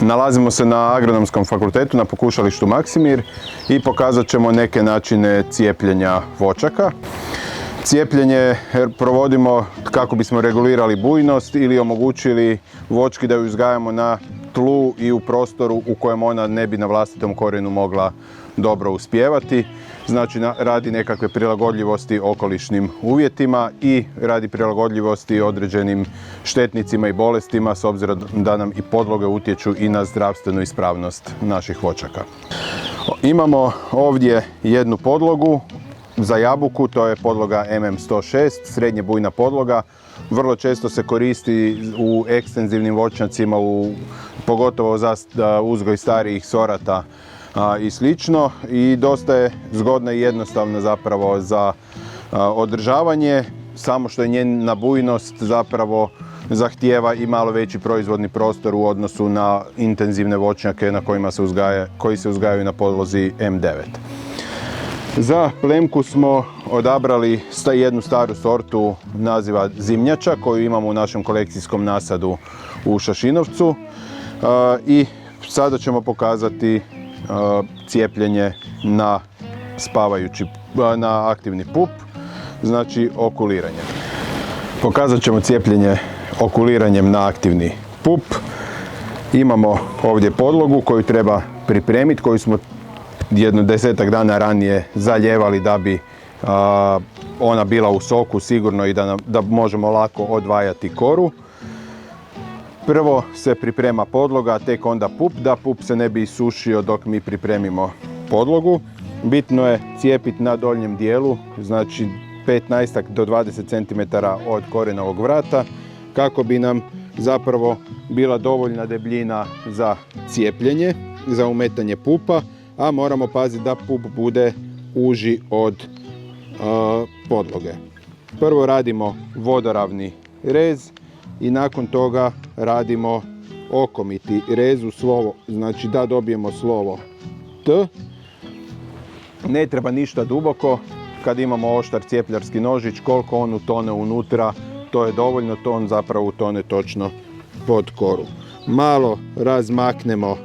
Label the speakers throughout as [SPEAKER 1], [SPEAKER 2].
[SPEAKER 1] Nalazimo se na Agronomskom fakultetu na pokušalištu Maksimir i pokazat ćemo neke načine cijepljenja voćaka. Cijepljenje provodimo kako bismo regulirali bujnost ili omogućili voćki da ju uzgajamo na tlu i u prostoru u kojem ona ne bi na vlastitom korijenu mogla dobro uspijevati. Znači radi nekakve prilagodljivosti okolišnim uvjetima i radi prilagodljivosti određenim štetnicima i bolestima, s obzirom da nam i podloge utječu i na zdravstvenu ispravnost naših voćaka. Imamo ovdje jednu podlogu za jabuku, to je podloga MM106, srednje bujna podloga. Vrlo često se koristi u ekstenzivnim voćnjacima, pogotovo za uzgoj starijih sorata i slično, i dosta je zgodna i jednostavna zapravo za održavanje, samo što je njena bujnost zapravo zahtijeva i malo veći proizvodni prostor u odnosu na intenzivne voćnjake koji se uzgajaju na podlozi M9. Za plemku smo odabrali jednu staru sortu naziva Zimnjača koju imamo u našem kolekcijskom nasadu u Šašinovcu i sada ćemo pokazati cijepljenje na aktivni pup, znači okuliranje. Pokazat ćemo cijepljenje okuliranjem na aktivni pup. Imamo ovdje podlogu koju treba pripremiti, koju smo jedno 10-ak dana ranije zalijevali da bi ona bila u soku sigurno i da možemo lako odvajati koru. Prvo se priprema podloga, tek onda pup, da pup se ne bi isušio dok mi pripremimo podlogu. Bitno je cijepiti na donjem dijelu, znači 15 do 20 cm od korijenovog vrata, kako bi nam zapravo bila dovoljna debljina za cijepljenje, za umetanje pupa, a moramo paziti da pup bude uži od podloge. Prvo radimo vodoravni rez i nakon toga radimo okomiti rez u slovo, znači da dobijemo slovo T. Ne treba ništa duboko, kad imamo oštar cijepljarski nožić, koliko on utone unutra, to je dovoljno, to on zapravo utone točno pod koru. Malo razmaknemo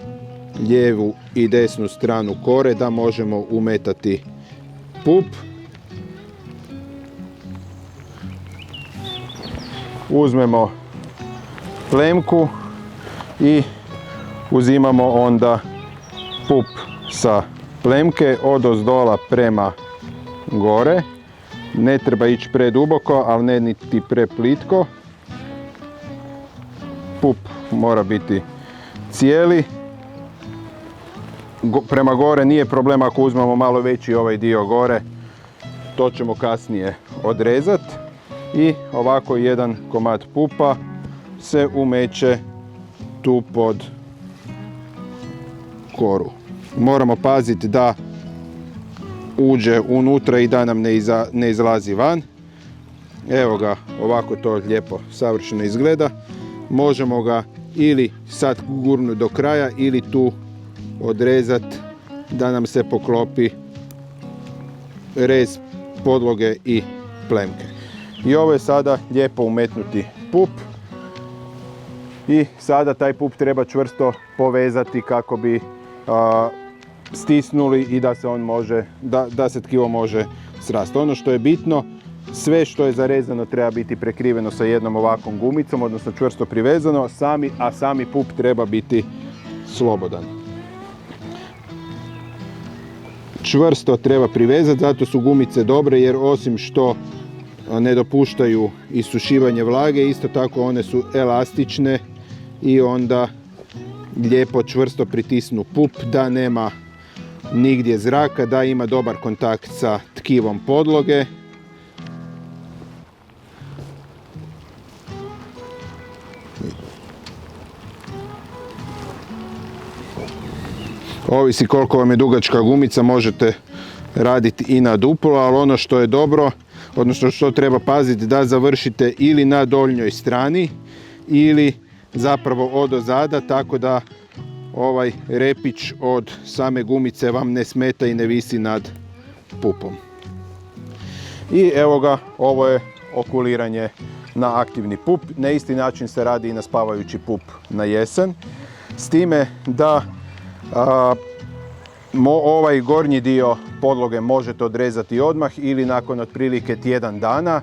[SPEAKER 1] lijevu i desnu stranu kore da možemo umetati pup. Uzmemo plemku i uzimamo onda pup sa plemke odozdola prema gore. Ne treba ići preduboko, ali ne niti preplitko. Pup mora biti cijeli. Prema gore nije problem ako uzmemo malo veći ovaj dio gore, to ćemo kasnije odrezati. I ovako jedan komad pupa se umeće tu pod koru. Moramo paziti da uđe unutra i da nam ne izlazi van. Evo ga, ovako to lijepo savršeno izgleda. Možemo ga ili sad gurnuti do kraja ili tu odrezati da nam se poklopi rez podloge i plemke. I ovo je sada lijepo umetnuti pup i sada taj pup treba čvrsto povezati kako bi stisnuli i da se on može, da se tkivo može srasti. Ono što je bitno, sve što je zarezano treba biti prekriveno sa jednom ovakvom gumicom, odnosno čvrsto privezano, a sami pup treba biti slobodan. Čvrsto treba privezati, zato su gumice dobre, jer osim što ne dopuštaju isušivanje vlage, isto tako one su elastične i onda lijepo čvrsto pritisnu pup da nema nigdje zraka, da ima dobar kontakt sa tkivom podloge. Ovisi koliko vam je dugačka gumica, možete raditi i na duplo, ali ono što je dobro, odnosno što treba paziti, da završite ili na donjoj strani ili zapravo odozada, tako da ovaj repić od same gumice vam ne smeta i ne visi nad pupom. I evo ga, ovo je okuliranje na aktivni pup. Na isti način se radi i na spavajući pup na jesen. S time da ovaj gornji dio podloge možete odrezati odmah ili nakon otprilike tjedan dana.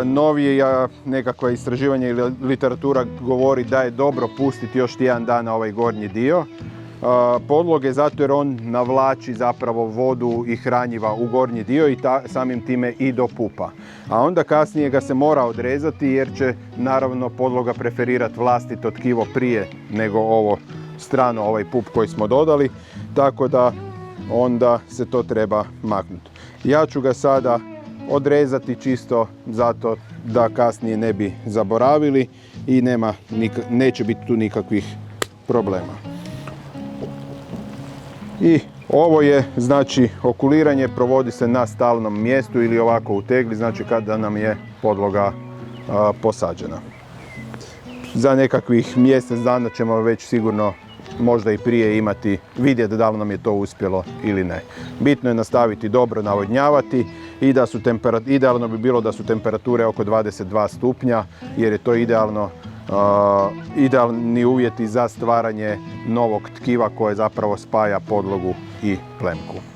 [SPEAKER 1] Novije nekakva istraživanja ili literatura govori da je dobro pustiti još tjedan dana ovaj gornji dio podloge, zato jer on navlači zapravo vodu i hranjiva u gornji dio i samim time i do pupa. A onda kasnije ga se mora odrezati jer će naravno podloga preferirati vlastito tkivo prije nego ovo strano, ovaj pup koji smo dodali, tako da onda se to treba maknuti. Ja ću ga sada odrezati čisto zato da kasnije ne bi zaboravili i neće biti tu nikakvih problema. I ovo je znači okuliranje, provodi se na stalnom mjestu ili ovako u tegli, znači kada nam je podloga posađena. Za nekakvih mjesec dana ćemo već sigurno možda i prije vidjeti da li nam je to uspjelo ili ne. Bitno je nastaviti dobro navodnjavati i da su idealno bi bilo da su temperature oko 22 stupnja jer je to idealni uvjeti za stvaranje novog tkiva koje zapravo spaja podlogu i plemku.